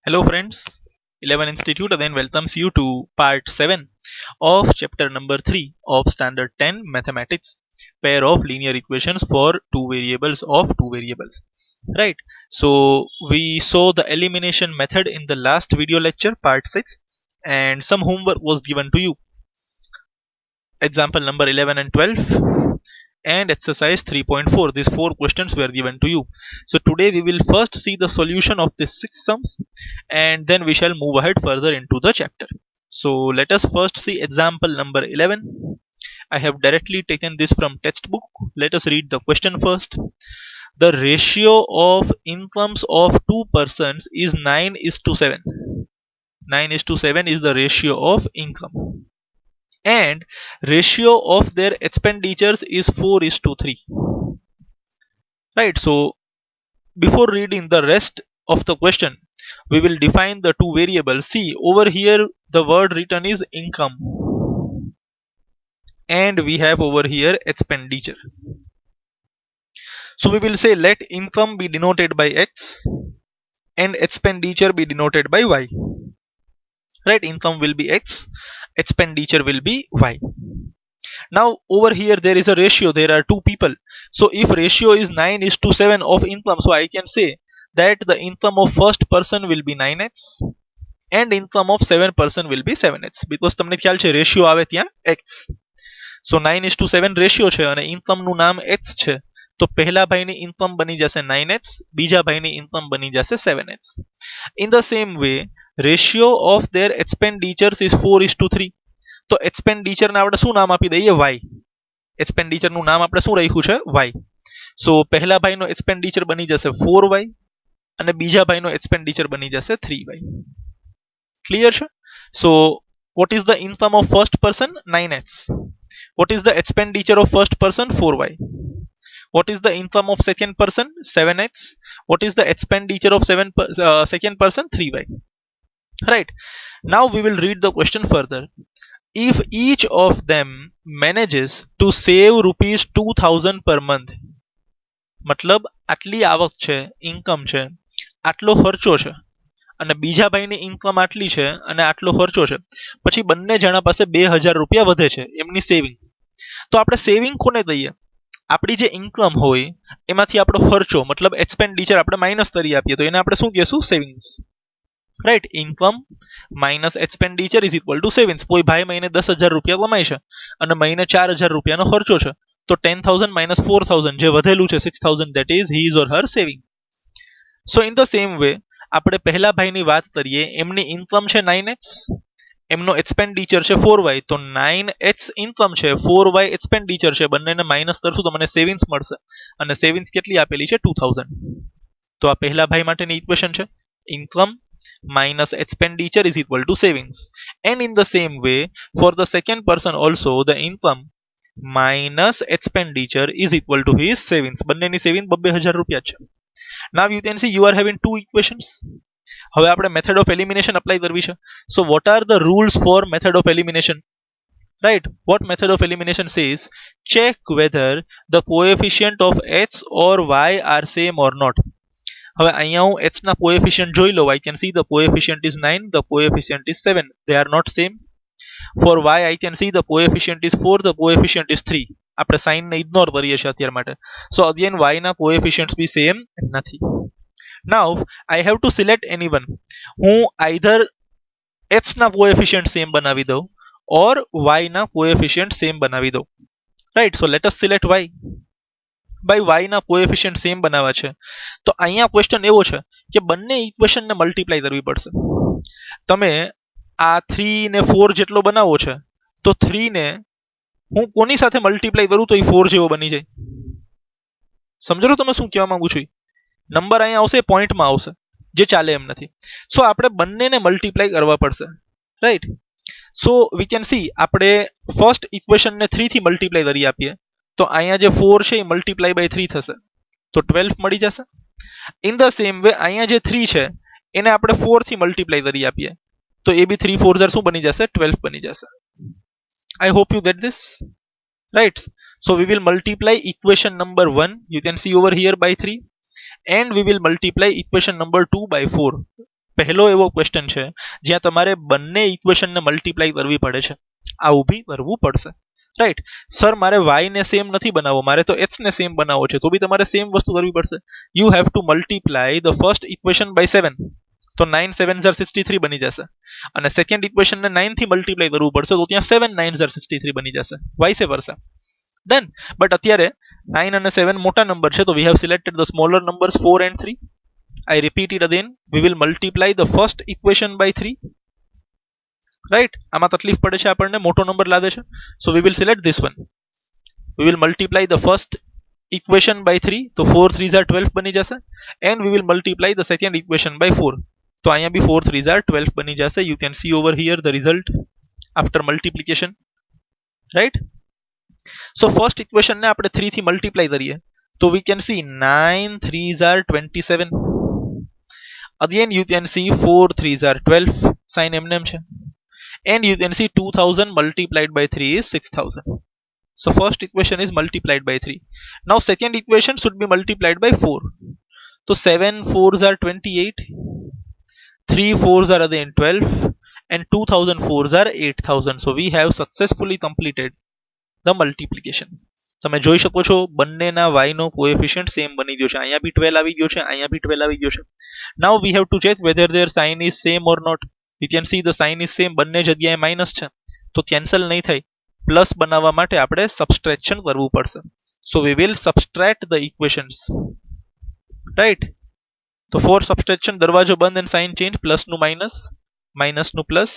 Hello friends, 11 Institute again welcomes you to part 7 of chapter number 3 of standard 10 mathematics, pair of linear equations for two variables of two variables. Right, so we saw the elimination method in the last video lecture part 6 and some homework was given to you. Example number 11 and 12 and exercise 3.4, these four questions were given to you. So today we will first see the solution of these six sums and then we shall move ahead further into the chapter. So let us first see example number 11. I have directly taken this from textbook. Let us read the question first. The ratio of incomes of two persons is 9:7. 9:7 is the ratio of income, and ratio of their expenditures is 4:3. Right, so before reading the rest of the question, we will define the two variables. See, over here the word written is income and we have over here expenditure. So we will say let income be denoted by X and expenditure be denoted by Y. Right, income will be X, expenditure will be Y. Now over here there is a ratio, there are two people. So if ratio is 9:7 of income, so I can say that the income of first person will be 9x and income of 7 person will be 7x, because તમને ખ્યાલ છે ratio આવે ત્યાં x. So 9:7 ratio છે અને income નું નામ x છે, તો પહેલા ભાઈની income બની જશે 9x, બીજા ભાઈની income બની જશે 7x. In the same way ratio of their expenditures is 4:3. તો expenditure ને આપણે શું નામ આપી દઈએ y. expenditure નું નામ આપણે શું રાખ્યું છે y. So પહેલા ભાઈનો expenditure બની જશે 4y અને બીજા ભાઈનો expenditure બની જશે 3y. Clear છે? So what is the income of first person? 9x. What is the expenditure of first person? 4y. What is the income of second person? 7x. What is the expenditure of second person? 3y. Right, now we will read the question further. If each of them manages to save rupees 2000 per month, मतलब આટલી આવક છે, income છે, આટલો ખર્ચો છે અને બીજા ભાઈની ઇન્કમ આટલી છે અને આટલો ખર્ચો છે, પછી બંને જણા પાસે 2000 રૂપિયા વધે છે એમની સેવિંગ. તો આપણે સેવિંગ કોને દઈએ? આપણી જે ઇન્કમ હોય એમાંથી આપણો ખર્ચો મતલબ એક્સપેન્ડિચર આપણે માઇનસ કરી આપીએ તો એને આપણે શું કહેશું? Savings. Right, income minus expenditure is equal to savings. કોઈ ભાઈ મહિને 10,000 રૂપિયા કમાય છે અને મહિને 4000 રૂપિયાનો ખર્ચો છે, તો 10,000 minus 4,000 જે વધેલું છે 6,000, that is his or her saving. So in the same way આપણે પહેલા ભાઈની વાત કરીએ, એમની ઇન્કમ છે 9x, એમનો એક્સપેન્ડિચર છે 4y, તો 9x ઇન્કમ છે, 4y એક્સપેન્ડિચર છે, બંનેને માઇનસ કરશું તો મને સેવિંગ્સ મળશે અને સેવિંગ્સ કેટલી આપેલી છે? 2000. તો આ પહેલા ભાઈ માટેની ઇક્વેશન છે, income minus expenditure is equal to savings. And in the same way for the second person also the income minus expenditure is equal to his savings. બંનેની સેવિંગ 2000 રૂપિયા છે. Now you can see you are having two equations. હવે આપણે method of elimination apply કરવી છે. So what are the rules for method of elimination? Right, what method of elimination says? Check whether the coefficient of x or y are same or not. હવે અહીંયા હું h ના coefficient જોઈ લઉં. I can see the coefficient is 9, the coefficient is 7, they are not same. For y I can see the coefficient is 4, the coefficient is 3. આપણે sign ને ignore કરીએ છીએ અત્યાર માટે. So again y ના coefficients બી same નથી. Now I have to select anyone. હું either h ના coefficient સેમ બનાવી દઉં or y ના coefficient સેમ બનાવી દઉં. Right, so let us select y. By y ના કોએફિશિયન્ટ સેમ બનાવવા છે તો અહીંયા ક્વેશ્ચન એવો છે કે બંને ઇક્વેશનને મલ્ટીપ્લાય કરવી પડશે. તમે આ 3 ને 4 જેટલો બનાવો છે તો 3 ને હું કોની સાથે મલ્ટીપ્લાય કરું તો એ 4 જેવો બની જાય. સમજો છો તમે શું કહેવા માંગુ છું? નંબર અહીંયા આવશે, પોઈન્ટમાં આવશે, જે ચાલે એમ નથી. સો આપણે બંનેને મલ્ટીપ્લાય કરવા પડશે. Right, so we can see આપણે ફર્સ્ટ ઇક્વેશનને 3 થી મલ્ટીપ્લાય કરી આપીએ તો અહીંયા જે 4 છે એ મલ્ટીપ્લાય બાય 3 થશે તો 12 મળી જશે. ઇન ધ સેમ વે અહીંયા જે 3 છે એને આપણે 4 થી મલ્ટીપ્લાય કરી આપીએ તો એ બી 3 4 શું બની જશે? 12 બની જશે. I hope you get this. Right, so we will multiply equation number 1, you can see over here, by 3, and we will multiply equation number 2 by 4. પહેલો એવો ક્વેશ્ચન છે જ્યાં તમારે બંને ઇક્વેશનને મલ્ટીપ્લાય કરવી પડે છે, આ ઊભી કરવું પડશે, રાઈટ. સર મારે y ને સેમ નથી બનાવવો, મારે તો x ને સેમ બનાવવો છે, તો બી તમારે સેમ વસ્તુ કરવી પડશે. You have to multiply the first equation by 7, તો 9 7 63 બની જશે, અને સેકન્ડ ઇક્વેશનને 9 થી મલ્ટીપ્લાય કરવું પડશે, તો ત્યાં 7 9 63 બની જશે, વાઇસ વર્સા. ડન. બટ અત્યારે 9 અને 7 મોટા નંબર છે, તો we have selected the smaller numbers 4 and 3. I repeat it again. We will multiply the first equation by 3. Right? આમાં તકલીફ પડે છે આપણને, મોટો નંબર લાગે છે. So we will select this one. We will multiply the first equation by 3. તો 4 3s are 12 બની જશે. And we will multiply the second equation by 4. તો અહીંયા બી 4 3s are 12 બની જશે. You can see over here the result after multiplication. Right? So first equation ને આપણે 3 થી multiply કરીએ. તો we can see 9 3s are 27. Again you can see 4 3s are 12, sign M છે, and you can see 2000 multiplied by 3 is 6000. So first equation is multiplied by 3. Now second equation should be multiplied by 4. So 7 4s are 28, 3 4s are again 12, and 2000 4s are 8000. So we have successfully completed the multiplication. તમે જોઈ શકો છો બંનેના y નો coefficient same બની ગયો છે, અહીંયા બી 12 આવી ગયો છે, અહીંયા બી 12 આવી ગયો છે. Now we have to check whether their sign is same or not. You can see the sign is same, બંને જગ્યાએ માઇનસ છે, તો કેન્સલ નહીં થાય. પ્લસ બનાવવા માટે આપણે સબસ્ટ્રેક્શન કરવું પડશે. So we will subtract the equations, right? તો for subtraction દરવાજો બંધ and sign change, plus નું minus, minus નું plus,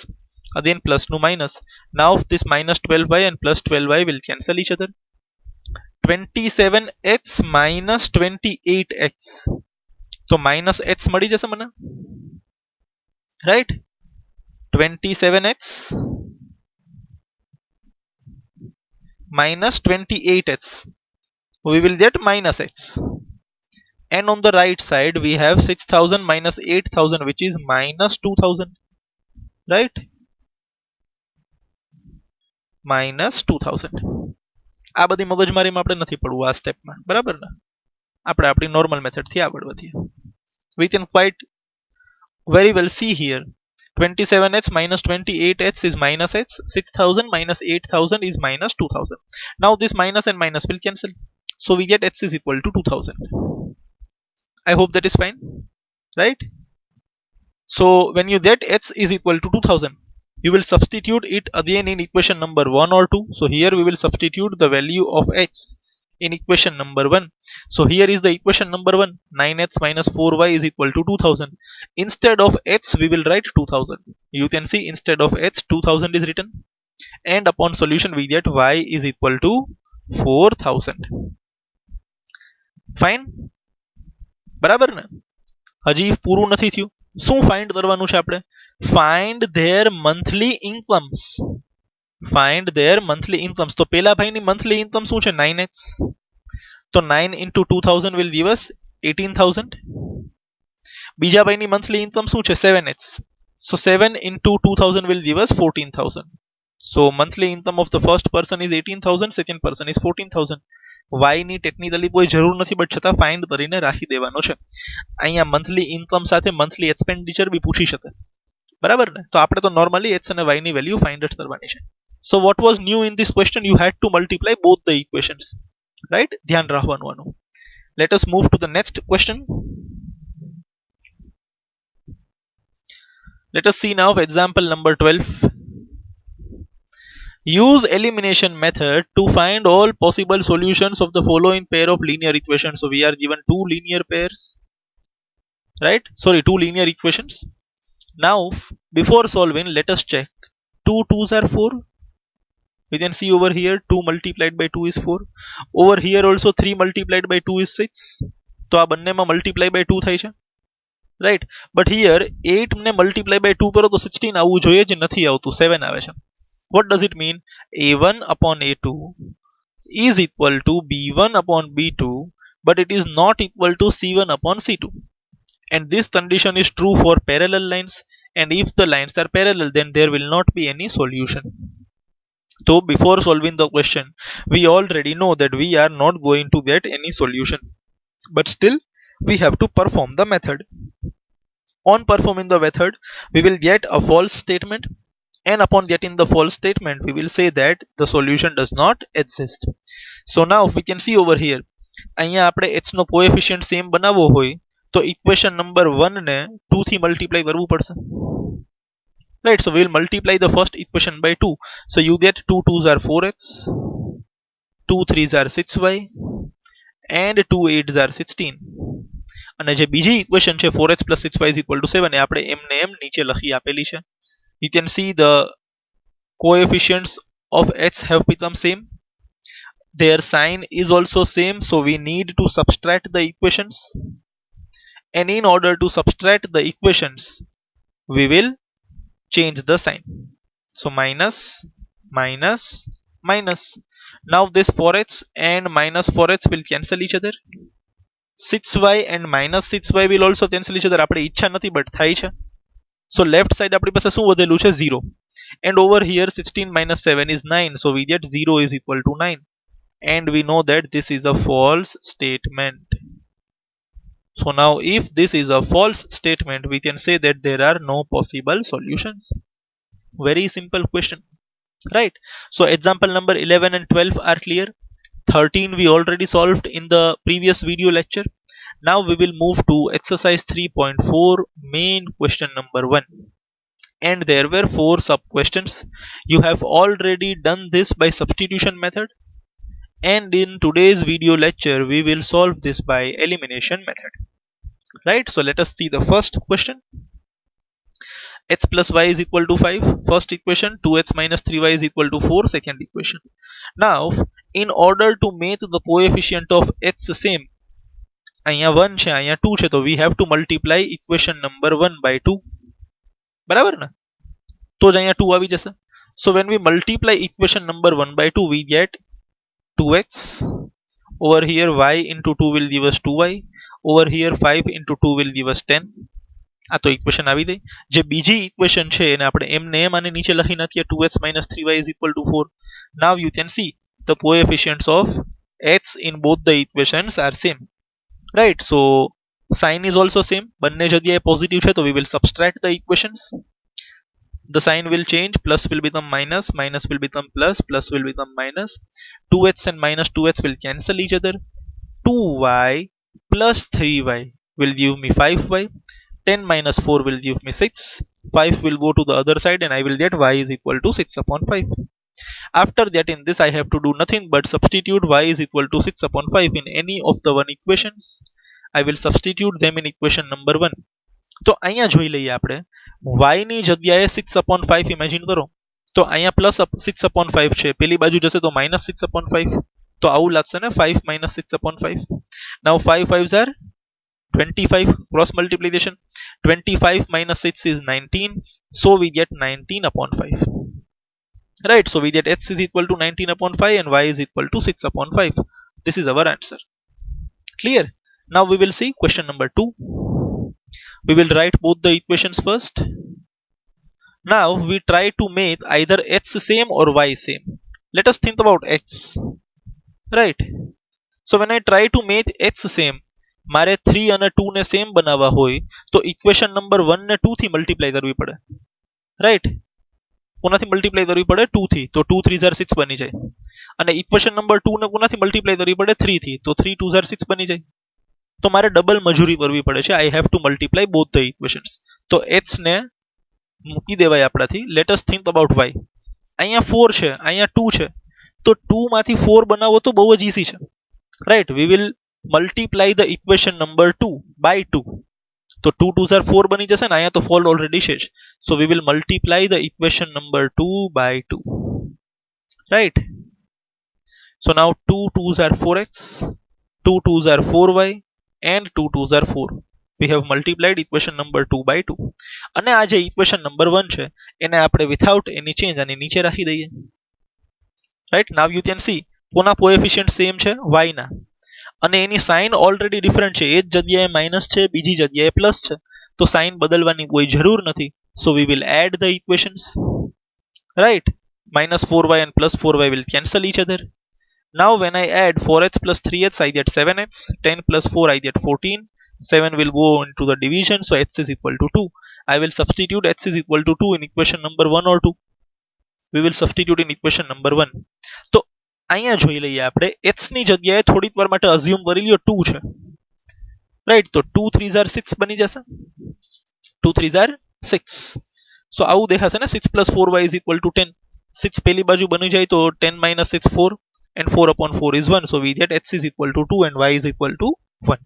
again plus નું minus. Now this minus 12y and plus 12y will cancel each other. 27x minus 28x, તો minus x મળી જશે મને, right? 27x minus 28x, we will get minus x, and on the right side we have 6000 minus 8000, which is minus 2000, right? minus 2000. આ બધી મગજમારીમાં આપણે નથી પડવું આ સ્ટેપમાં, બરાબર ને? આપણે આપણી નોર્મલ મેથડથી આગળ વધીએ. We can quite very well see here 27x minus 28x is minus x, 6000 minus 8000 is minus 2000. Now this minus and minus will cancel, so we get x is equal to 2000. I hope that is fine, right? So when you get x is equal to 2000, you will substitute it again in equation number 1 or 2. So here we will substitute the value of x in equation number 1. So here is the equation number 1, 9x minus 4y is equal to 2000. Instead of x we will write 2000. You can see instead of x 2000 is written, and upon solution we get y is equal to 4000. Fine? બરાબર ને? હજી પૂરું નથી થયું. શું find કરવાનું છે આપણે? Find their monthly incomes. Find their monthly incomes. તો પેલા ભાઈની monthly income શું છે? 9x. તો 9 into 2000 will give us 18000. બીજા ભાઈની monthly income શું છે? 7x. So 7 into 2000 will give us 14000. So monthly income of the first person is 18000, second person is 14000. y ની ટેકનિકલી કોઈ જરૂર નથી, બટ છતાં ફાઇન્ડ કરીને રાખી દેવાનો છે. અહીંયા મંથલી ઇન્કમ સાથે મંથલી એક્સપેન્ડિચર બી પૂછી શકે, બરાબર ને? તો આપણે તો નોર્મલી x અને y ની વેલ્યુ ફાઇન્ડ જ કરવાની છે. So what was new in this question? You had to multiply both the equations, right? ધ્યાન રાખવાનું આનું. Let us move to the next question. Let us see now example number 12. Use elimination method to find all possible solutions of the following pair of linear equations. So we are given two linear pairs, right? Sorry, two linear equations. Now before solving, let us check. 2 2s are 4. We can see over here 2 multiplied by 2 is 4. Over here also 3 multiplied by 2 is 6. તો આ બંનેમાં multiply by 2 થાય છે, right? But here 8 ને multiply by 2 કરો તો 16 આવવું જોઈએ, જે નથી આવતું, 7 આવે છે. What does it mean? A1 upon A2 is equal to B1 upon B2, but it is not equal to C1 upon C2. And this condition is true for parallel lines, and if the lines are parallel, then there will not be any solution. So before solving the question, we already know that we are not going to get any solution, but still we have to perform the method. On performing the method, we will get a false statement, and upon getting the false statement, we will say that the solution does not exist. So now we can see over here, અહીંયા આપણે h નો coefficient same બનાવવો હોય તો equation number 1 ને 2 થી multiply કરવું પડશે. Right, so we will multiply the first equation by 2. So you get 2 2s are 4x, 2 3s are 6y, and 2 8s are 16. અને જે બીજી ઇક્વેશન છે 4x plus 6y is equal to 7 એ આપણે m ને m નીચે લખી આપેલી છે. You can see the coefficients of h have become same. Their sign is also same, so we need to subtract the equations. And in order to subtract the equations, we will change the sign. So minus, minus, minus. Now this 4x and minus 4x will cancel each other. 6y and minus 6y will also cancel each other. આપણે ઈચ્છા નથી but થાય છે. So left side આપણી પાસે શું વધેલું છે 0. And over here 16 minus 7 is 9. So we get 0 is equal to 9. And we know that this is a false statement. So now if this is a false statement, we can say that there are no possible solutions. Very simple question, right? So example number 11 and 12 are clear. 13 we already solved in the previous video lecture. Now we will move to exercise 3.4 main question number 1. And there were 4 sub questions. You have already done this by substitution method. And in today's video lecture, we will solve this by elimination method. Right, so let us see the first question. X plus y is equal to 5. First equation. 2x minus 3y is equal to 4. Second equation. Now, in order to make the coefficient of x same, અહીંયા 1 છે, અહીંયા 2 છે, તો we have to multiply equation number 1 by 2. બરાબર ને? તો જ અહીંયા 2 આવી જશે. So when we multiply equation number 1 by 2, we get 2x. Over here y into 2 will give us 2y. Over here 5 into 2 will give us 10. આ તો equation આવી ગઈ. જે બીજી ઇક્વેશન છે એને આપણે m ને m આને નીચે લખી નાખીએ. 2x minus 3y is equal to 4. Now you can see the coefficients of x in both the equations are same. Right, so sign is also same. બંને જગ્યાએ પોઝિટિવ છે, તો we will subtract the equations. The sign will change. Plus will become minus, minus will become plus, plus will become minus. 2x and minus 2x will cancel each other. 2y plus 3y will give me 5y. 10 minus 4 will give me 6. 5 will go to the other side and I will get y is equal to 6 upon 5. After that, in this I have to do nothing but substitute y is equal to 6 upon 5 in any of the one equations. I will substitute them in equation number 1. તો અહીંયા જોઈ લઈએ આપણે y ની જગ્યાએ 6 upon 5 imagine કરો. તો અહીંયા પ્લસ 6 upon 5 છે, પેલી બાજુ જશે તો minus 6 upon 5. તો આવું લાગશે ને 5 minus 6 upon 5. Now 5 5s are 25, cross multiplication. 25 minus 6 is 19. So we get 19 upon 5. Right, so we get x is equal to 19 upon 5 and y is equal to 6 upon 5. This is our answer. Clear? Now we will see question number 2. We will write both the equations first. Now we try to make either x same or y same. Let us think about x. Right, so when I try to make x same, મારે 3 અને 2 ને same બનાવવા હોય તો equation number 1 ને 2 થી multiply કરવી પડે. રાઈટ, કોનાથી મલ્ટીપ્લાય કરવી પડે? 2 થી. તો 2 3s are 6 બની જાય. અને ઇક્વેશન નંબર 2 ને કોનાથી મલ્ટીપ્લાય કરવી પડે? 3 થી. તો 3 2s are 6 બની જાય. તો મારે ડબલ મજૂરી કરવી પડે છે. I have to multiply both the equations. તો x ને મૂકી દેવાય આપણાથી. Let us think about y. અહીંયા 4 છે, અહીંયા 2 છે. તો 2 માંથી 4 બનાવવો તો બહુ જ ઈઝી છે. Right, we will multiply the equation number 2 by 2. So 2 2s are 4 બની જશે ને. અહીંયા તો 4 already છે. So we will multiply the equation number 2 by 2. Right. So now 2 2s are 4x, 2 2s are 4y and 2 2s are 4. We have multiplied equation number 2 by 2. અને આ જે equation number 1 છે એને આપણે without any change આની નીચે રાખી દઈએ. Right, now you can see કોના coefficient same છે? y ના. અને એની સાઇન ઓલરેડી ડિફરન્ટ છે. એક જગ્યાએ માઇનસ છે, બીજી જગ્યાએ પ્લસ છે. તો સાઇન બદલવાની કોઈ જરૂર નથી. So we will add the equations. Right, minus 4y and plus 4y will cancel each other. Now when I add 4x plus 3x, I get 7x. 10 plus 4, I get 14. 7 will go into the division, so x is equal to 2. I will substitute x is equal to 2 in equation number 1 or 2. We will substitute in equation number 1. તો અહીંયા જોઈ લઈએ આપણે x ની જગ્યાએ થોડીક વાર માટે અઝ્યુમ કરી લ્યો 2 છે, રાઈટ? તો 2 3s are 6 બની જશે. 2 3s are 6. સો આવું દેખાશે ને 6 plus 4y is equal to 10. 6 પેલી બાજુ બની જાય તો 10 minus 6 4 and 4 upon 4 is 1. So we get x is equal to 2 and y is equal to 1.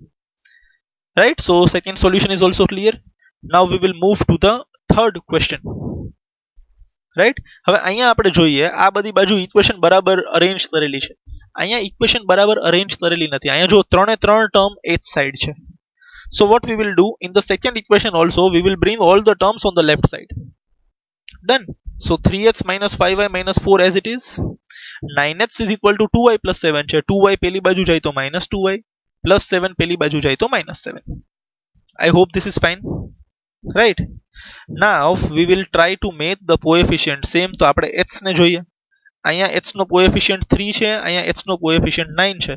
Right? So second solution is also clear. Now we will move to the third question. Right? હવે અહીંયા આપણે જોઈએ આ બધી બાજુ equation બરાબર arrange કરેલી છે. અહીંયા ઇક્વેશન બરાબર અરેન્જ કરેલી નથી. અહીંયા જો ત્રણે ત્રણ ટર્મ h સાઈડ છે. So what we will do in the second equation also, we will bring all the terms on the left side. Done. So 3x minus 5y minus 4 as it is. 9x is equal to 2y plus 7 છે. 2y પેલી બાજુ જાય તો minus 2y plus 7 પેલી બાજુ જાય તો minus 7. I hope this is fine. Right? Now we will try to make the coefficient same. તો આપણે x ને જોઈએ. અહીંયા h નો coefficient 3 છે, અહીંયા h નો coefficient 9 છે.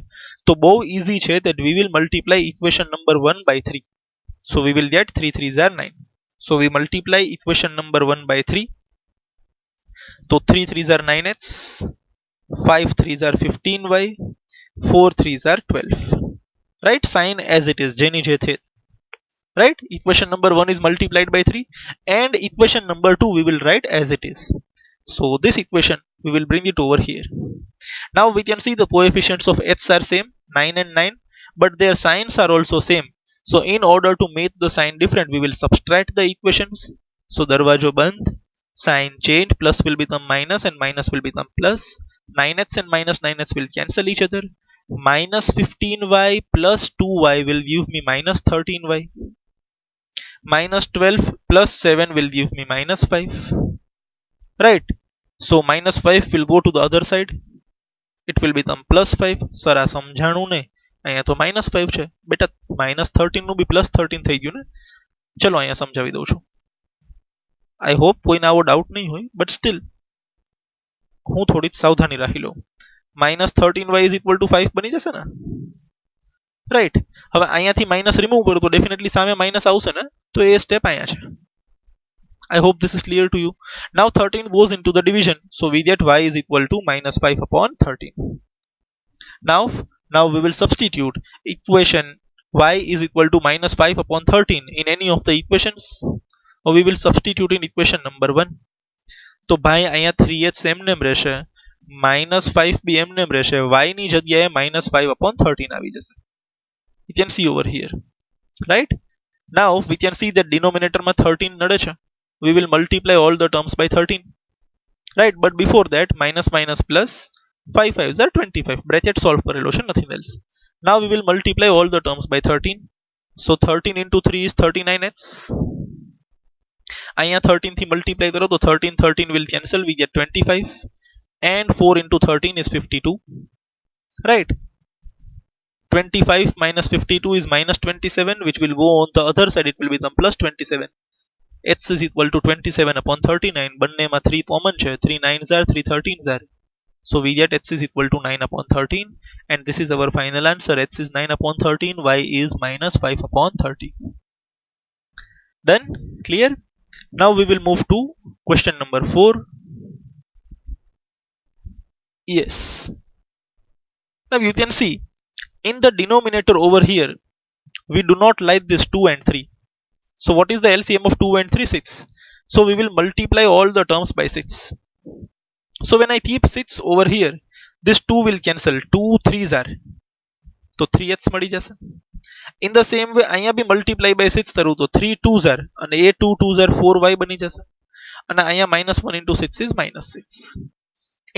તો બહુ easy છે that we will multiply equation number 1 by 3. So we will get 3 3s are 9. So we multiply equation number 1 by 3. So 3 3s are 9x, 5 3s are 15y, 4 3s are 12. Right? Sign as it is. જેની જે the. Right? Equation number 1 is multiplied by 3 and equation number 2 we will write as it is. So this equation we will bring it over here. Now we can see the coefficients of h are same, 9 and 9, but their signs are also same. So in order to make the sign different, we will subtract the equations. So darwajo band, sign change, plus will become minus and minus will become plus. 9x and minus 9x will cancel each other. Minus 15y plus 2y will give me minus 13y. Minus 12 plus 7 will give me minus 5. Right? So minus 5 will go to the other side. It will become plus 5. Sir, આ સમજાણું ને અહીંયા તો minus 5 છે. બેટા minus 13 નું બી plus 13 થઈ ગયું ને. ચલો અહીંયા સમજાવી દઉં છું. I hope કોઈને આવો ડાઉટ નહીં હોય, but still હું થોડી સાવધાની રાખી લઉં. minus 13y is equal to 5 બની જશે ને? રાઈટ? હવે અહીંયાથી માઇનસ રિમૂવ કરું તો ડેફિનેટલી સામે માઇનસ આવશે ને, તો એ સ્ટેપ અહીંયા છે. I hope this is clear to you. Now 13 goes into the division, so we get y is equal to minus 5 upon 13. Now we will substitute equation y is equal to minus 5 upon 13 in any of the equations, or we will substitute in equation number 1. તો ભાઈ અહીંયા 3h એમને એમ રહેશે, minus 5 બી એમને એમ રહેશે, y ની જગ્યાએ minus 5 upon 13 આવી જશે. You can see over here, right? Now we can see that denominator માં 13 નડે છે. We will multiply all the terms by 13, right? But before that, minus minus plus 5 5s are 25. Bracket solve કરેલો છે, nothing else. Now we will multiply all the terms by 13. So 13 into 3 is 39x. અહીંયા 13 થી multiply કરો તો 13 will cancel, we get 25, and 4 into 13 is 52, right? 25 minus 52 is minus 27, which will go on the other side, it will become plus 27. x is equal to 27 upon 39. બંનેમાં 3 common છે. 3 9s are, 3 13s are. So we get x is equal to 9 upon 13, and this is our final answer. x is 9 upon 13, y is minus 5 upon 30. Done? Clear? Now we will move to question number 4. Yes. Now you can see in the denominator over here, we do not like this 2 and 3. So what is the LCM of 2 and 3? 6. So we will multiply all the terms by 6. So when I keep 6 over here, this 2 will cancel. 2 3s are. So 3h મળી જશે. In the same way, અહીંયા બી multiply by 6 કરું તો 3 2s are. અને એ 2 2s are 4y બની જશે. અને અહીંયા minus 1 into 6 is minus 6.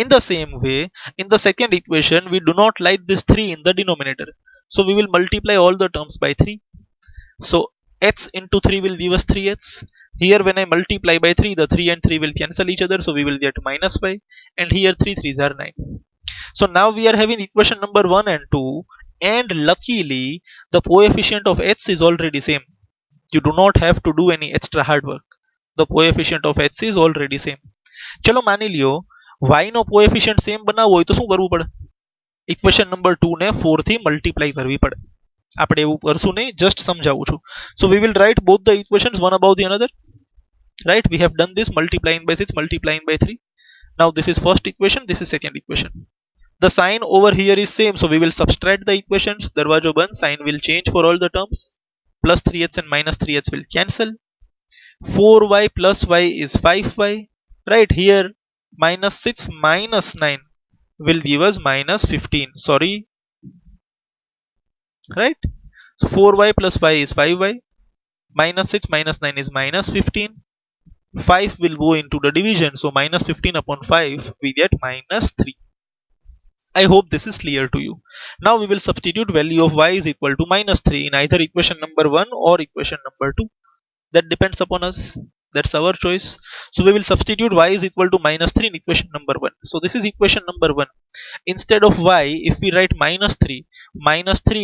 In the same way, in the second equation, we do not like this 3 in the denominator. So we will multiply all the terms by 3. So x into 3 will give us 3x. Here when I multiply by 3, the 3 and 3 will cancel each other, so we will get minus 5, and here 3 3s are 9. So now we are having equation number 1 and 2, and luckily the coefficient of h is already same. You do not have to do any extra hard work. The coefficient of h is already same. ચલો માની લ્યો y નો coefficient same બનાવવો હોય તો શું કરવું પડે? Equation number 2 ને 4 થી multiply કરવી પડે. આપણે એવું કરશું નહીં, just સમજાવું છું. So we will write both the equations one above the another. Right, we have done this, multiplying by 6, multiplying by 3. Now this is first equation, this is second equation. The sign over here is same, so we will subtract the equations. Darwajo ban, sign will change for all the terms. Plus 3h and minus 3h will cancel. 4y plus y is 5y. Right here, minus 6 minus 9 will give us minus 15. Sorry. Right? So 4y plus y is 5y. Minus 6 minus 9 is minus 15. 5 will go into the division, so minus 15 upon 5 we get minus 3. I hope this is clear to you. Now we will substitute value of y is equal to minus 3 in either equation number 1 or equation number 2. That depends upon us. That's our choice. So we will substitute y is equal to minus 3 in equation number 1. So this is equation number 1. Instead of y, if we write minus 3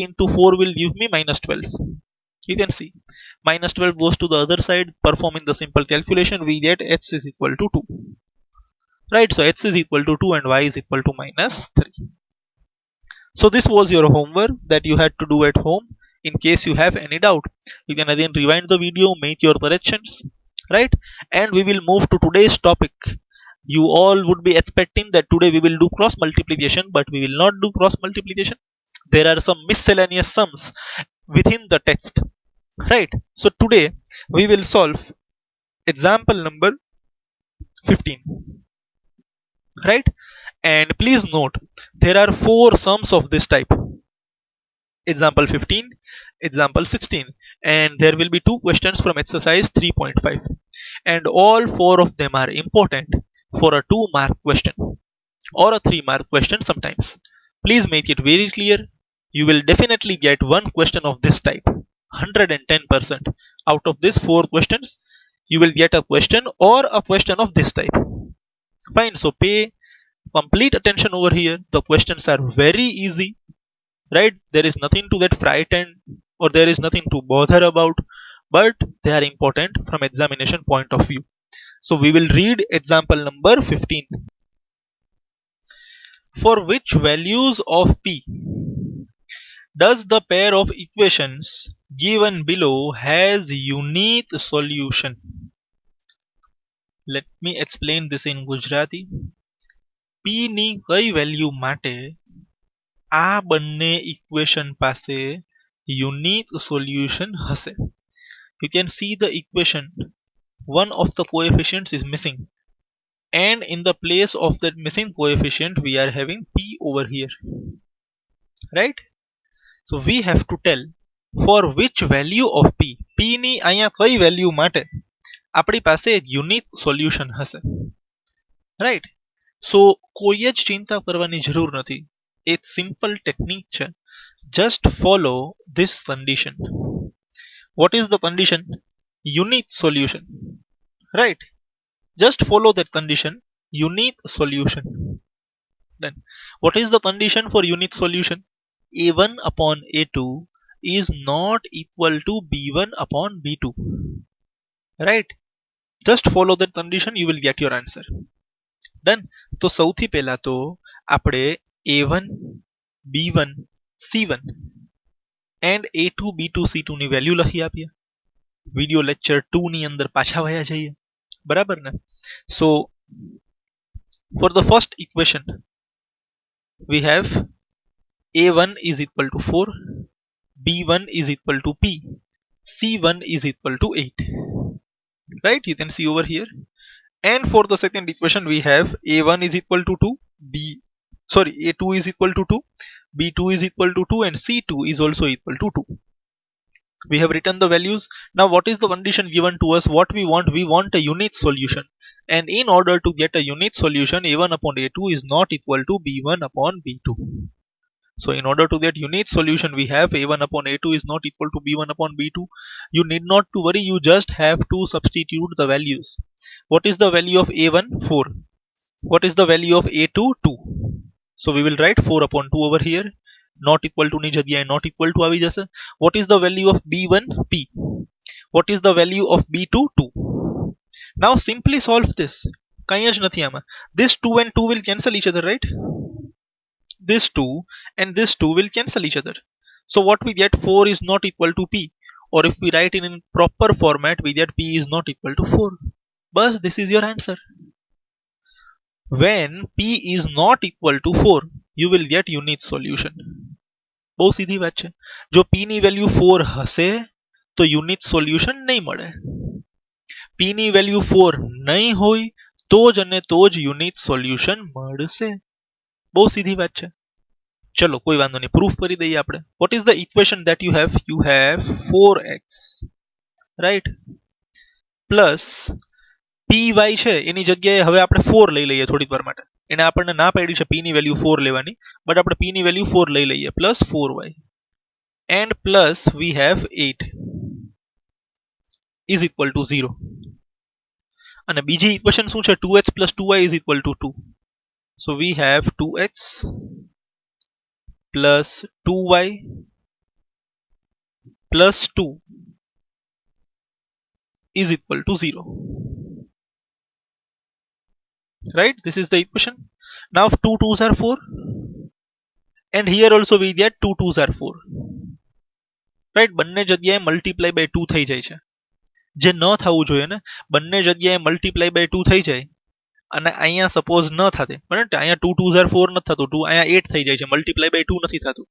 into 4 will give me minus 12. You can see minus 12 goes to the other side. Performing the simple calculation, we get x is equal to 2. Right, so x is equal to 2 and y is equal to minus 3. So this was your homework that you had to do at home. In case you have any doubt, you can again rewind the video, make your corrections, right? And we will move to today's topic. You all would be expecting that today we will do cross multiplication, but we will not do cross multiplication. There are some miscellaneous sums within the text, right? So today we will solve example number 15, right? And please note, there are 4 sums of this type. Example 15, example 16, and there will be 2 questions from exercise 3.5, and all 4 of them are important for a 2-mark question or a 3-mark question sometimes. Please make it very clear. You will definitely get one question of this type, 110%. Out of these 4 questions, you will get a question or a question of this type. Fine, so pay complete attention over here. The questions are very easy, right? There is nothing to get frightened or there is nothing to bother about, but they are important from examination point of view. So we will read example number 15. For which values of p does the pair of equations given below has unique solution? Let me explain this in Gujarati. p ની કઈ value માટે આ બંને equation પાસે unique solution હશે? You can see the equation. One of the coefficients is missing, and in the place of that missing coefficient we are having p over here, right? So we have to tell for which value of p ની અહીંયા કઈ value માટે આપણી પાસે unique solution હશે, right? So કોઈ જ ચિંતા કરવાની જરૂર નથી. એક simple technique છે. Just follow this condition. What is the condition? Unique solution, right? Just follow that condition, unique solution. Then what is the condition for unique solution? A1 upon A2 is not equal to B1 upon B2, right? Just follow that condition, you will get your answer. Done. તો સૌથી પહેલા તો આપણે A1, B1, C1 and A2, B2, C2 ની value લખી આપીએ. Video lecture 2 ની અંદર પાછા વયા જઈએ, બરાબર ને? So for the first equation we have A1 is equal to 4, B1 is equal to P, C1 is equal to 8, right? You can see over here. And for the second equation we have A1 is equal to 2, A2 is equal to 2, B2 is equal to 2 and C2 is also equal to 2. We have written the values. Now what is the condition given to us? What we want? We want a unique solution, and in order to get a unique solution, A1 upon A2 is not equal to B1 upon B2. So in order to get unique solution, we have A1 upon A2 is not equal to B1 upon B2. You need not to worry, you just have to substitute the values. What is the value of A1? 4. What is the value of A2? 2. So we will write 4 upon 2 over here. Not equal to ની જગ્યાએ not equal to આવી જશે. What is the value of B1? P. What is the value of B2? 2. Now simply solve this. કંઈ જ નથી આમાં. This 2 and 2 will cancel each other, right? This 2 and this 2 will cancel each other. So what we get, 4 is not equal to p, or if we write it in proper format, we get p is not equal to 4. Bas, this is your answer. When p is not equal to 4, you will get unique solution. બહુ સીધી વાત છે. જો p ની value 4 હશે તો unit solution નહીં મળે. p ની વેલ્યુ 4 નહીં હોય તો જ અને તો જ યુનિટ સોલ્યુશન મળશે. બહુ સીધી વાત છે. ચલો કોઈ વાંધો નહીં, પ્રૂફ કરી દઈએ આપણે. Vote is the equation that you have 4x right plus py છે એની જગ્યાએ હવે આપણે 4 લઈ લઈએ થોડીક વાર માટે. એને આપણને ના પાડી છે p ની વેલ્યુ 4 લેવાની, બટ આપણે p ની વેલ્યુ 4 લઈ લઈએ plus 4y and plus we have 8 is equal to 0. અને બીજી ઇક્વેશન શું છે, 2x plus 2y is equal to 2. So we have 2x plus 2y plus 2 is equal to 0. Right, this is the equation. Now 2 2s are 4 and here also we get 2 2s are 4. Right, બંને જગ્યાએ multiply by 2 થઈ જાય છે, જે ન થવું જોઈએ ને. બંને જગ્યાએ મલ્ટીપ્લાય બાય 2 થઈ જાય અને અહીંયા સપોઝ ન થાતે, બરાબર, અહીંયા 2 2s are 4 નથી થતું, 2 અહીંયા 8 થઈ જાય છે, મલ્ટીપ્લાય બાય 2 નથી થતું.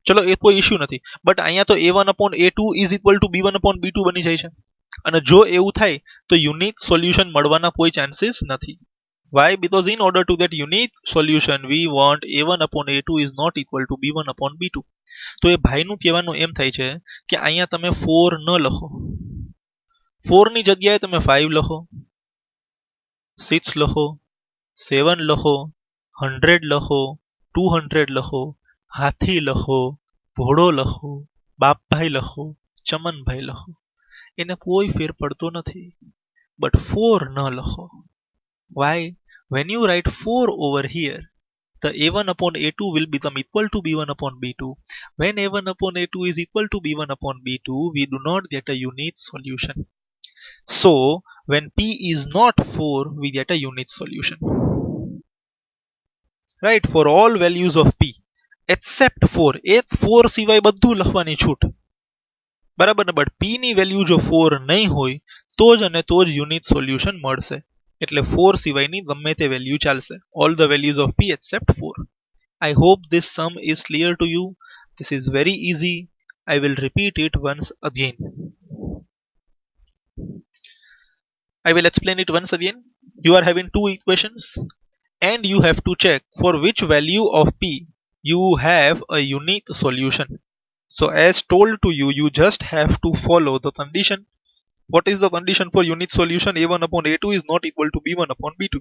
ચલો એ કોઈ ઇશ્યુ નથી, બટ અહીંયા તો a1/a2 is equal to b1/b2 બની જાય છે. અને જો એવું થાય તો યુનિક સોલ્યુશન મળવાના કોઈ ચાન્સીસ નથી. Why? Because in order to get unique solution we want a1/a2 is not equal to b1/b2. તો એ ભાઈનું કહેવાનું એમ થાય છે કે અહીંયા તમે 4 ન લખો, 4 ની જગ્યાએ તમે 5 લખો, 6 લખો, 7 લખો, 100 લખો, 200 લખો, હાથી લખો, ઘોડો લખો, બાપભાઈ લખો, ચમનભાઈ લખો, એને કોઈ ફેર પડતો નથી. બટ 4 ન લખો. Why? When you write 4 over here, the a1/a2 will become equal to b1/b2. When a1/a2 is equal to b1/b2, we do not get a unique solution. So when p is not 4, we get a unique solution. Right, for all values of p except 4. એક 4 સિવાય બધું લખવાની છૂટ, બરાબર ને. But p ની value જો 4 નહીં હોય તો જ અને તો જ યુનિક સોલ્યુશન મળશે. એટલે 4 સિવાયની ગમે તે વેલ્યુ ચાલશે. All the values of p except 4. I hope this sum is clear to you. This is very easy. I will repeat it once again. I will explain it once again. You are having two equations and you have to check for which value of p you have a unique solution. So as told to you, you just have to follow the condition. What is the condition for unique solution? a1/a2 is not equal to b1/b2.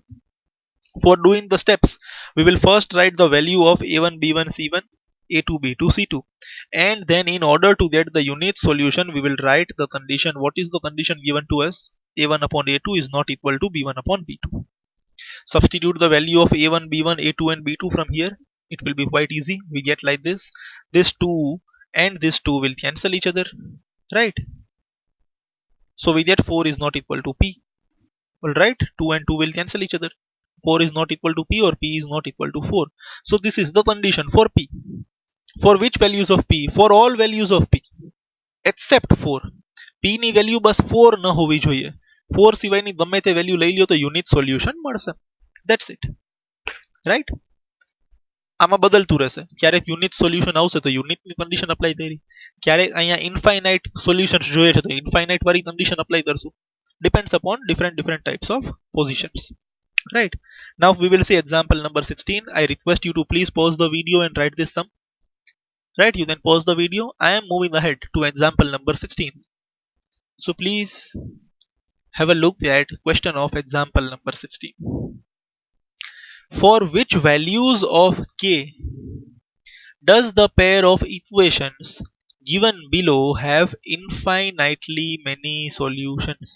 For doing the steps, we will first write the value of a1 b1 c1, a2 b2 c2, and then in order to get the unique solution we will write the condition. What is the condition given to us? a1/a2 is not equal to b1/b2. Substitute the value of a1 b1 a2 and b2 from here. It will be quite easy. We get like this 2 and this 2 will cancel each other, right? So we get 4 is not equal to p. Alright, 2 and 2 will cancel each other. 4 is not equal to p or p is not equal to 4. So this is the condition for p. For which values of p? For all values of p except 4. p ની value બસ 4 ન હોવી જોઈએ. 4 સિવાયની ગમે તે value લઈ લ્યો તો યુનિક સોલ્યુશન મળશે. That's it. Right? આમાં બદલતું રહેશે. ક્યારેક યુનિક સોલ્યુશન આવશે તો યુનિકની કન્ડિશન અપ્લાય થઈ, ક્યારેક અહીંયા ઇન્ફાઇનાઇટ સોલ્યુશન્સ જોઈએ છે તો ઇન્ફાઇનાઇટ વાળી કન્ડિશન અપ્લાય કરશું. Depends upon different types of positions. Right, now we will see example number 16. I request you to please pause the video and write this sum. Right, you can pause the video. I am moving ahead to example number 16. So please have a look at question of example number 16. For which values of k does the pair of equations given below have infinitely many solutions?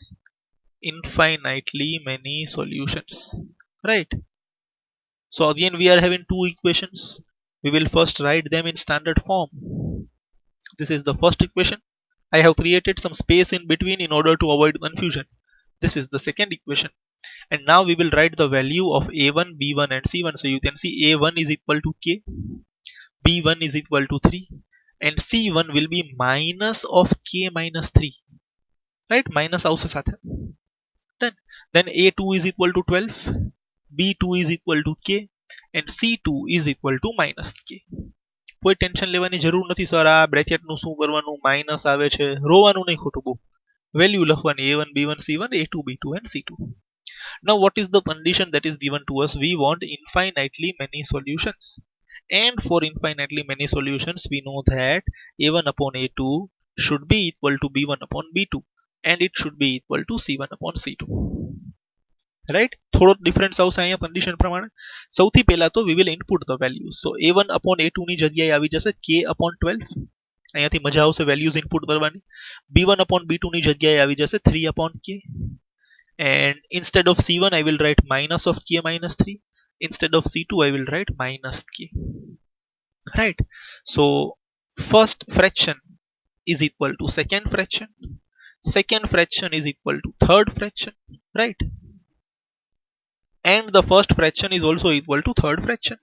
Infinitely many solutions, right? So again we are having two equations. We will first write them in standard form. This is the first equation. I have created some space in between in order to avoid confusion. This is the second equation, and now we will write the value of a1 b1 and c1. So you can see a1 is equal to k, b1 is equal to 3, and C1 will be minus of k minus 3, right? Minus આવશે સાથે. Done. Then A2 is equal to 12, B2 is equal to k, and C2 is equal to minus k. કોઈ tension લેવાની જરૂર નથી sir, આ બ્રેકેટનું શું કરવાનું, minus આવે છે, રોવાનું નહીં ખોટું બહુ. વેલ્યુ લખવાની A1 B1 C1 A2 B2 and C2. Now what is the condition that is given to us? We want infinitely many solutions, and for infinitely many solutions we know that A1 upon A2 should be equal to B1 upon B2, and it should be equal to C1 upon C2. Right? થોડો difference આવશે અહીંયા condition પ્રમાણે. સૌથી પહેલા તો we will input the values. So A1 upon A2 ની જગ્યાએ આવી જશે k upon 12. અહીંયાથી મજા આવશે વેલ્યુઝ ઇનપુટ કરવાની. B1 upon B2 ની જગ્યાએ આવી જશે 3 upon k. And instead of C1 I will write minus of k minus 3. Instead of C2 I will write minus k. Right? So first fraction is equal to second fraction. Second fraction is equal to third fraction. Right? And the first fraction is also equal to third fraction.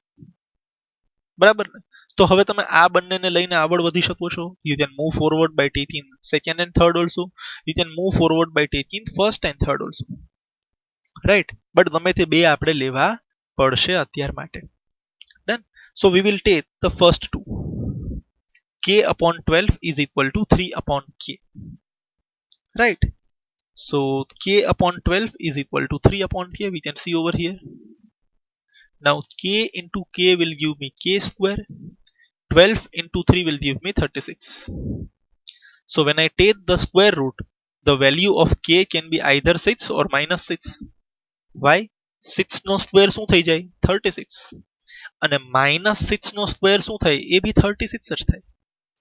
બરાબર ને? તો હવે તમે આ બંનેને લઈને આગળ વધી શકો છો. You can move forward by taking second and third also. You can move forward by taking first and third also. Right? But ગમે તે બે આપણે લેવા પડશે અત્યાર માટે. Done? So we will take the first two. K upon 12 is equal to 3 upon k. Right? So k upon 12 is equal to 3 upon k. We can see over here. Now k into k will give me k square. 12 into 3 will give me 36. So when I take the square root, the value of k can be either 6 or minus 6. Why? 6 no square શું થઈ જાય? 36. અને minus 6 નો square શું થાય? એ બી 36 જ થાય.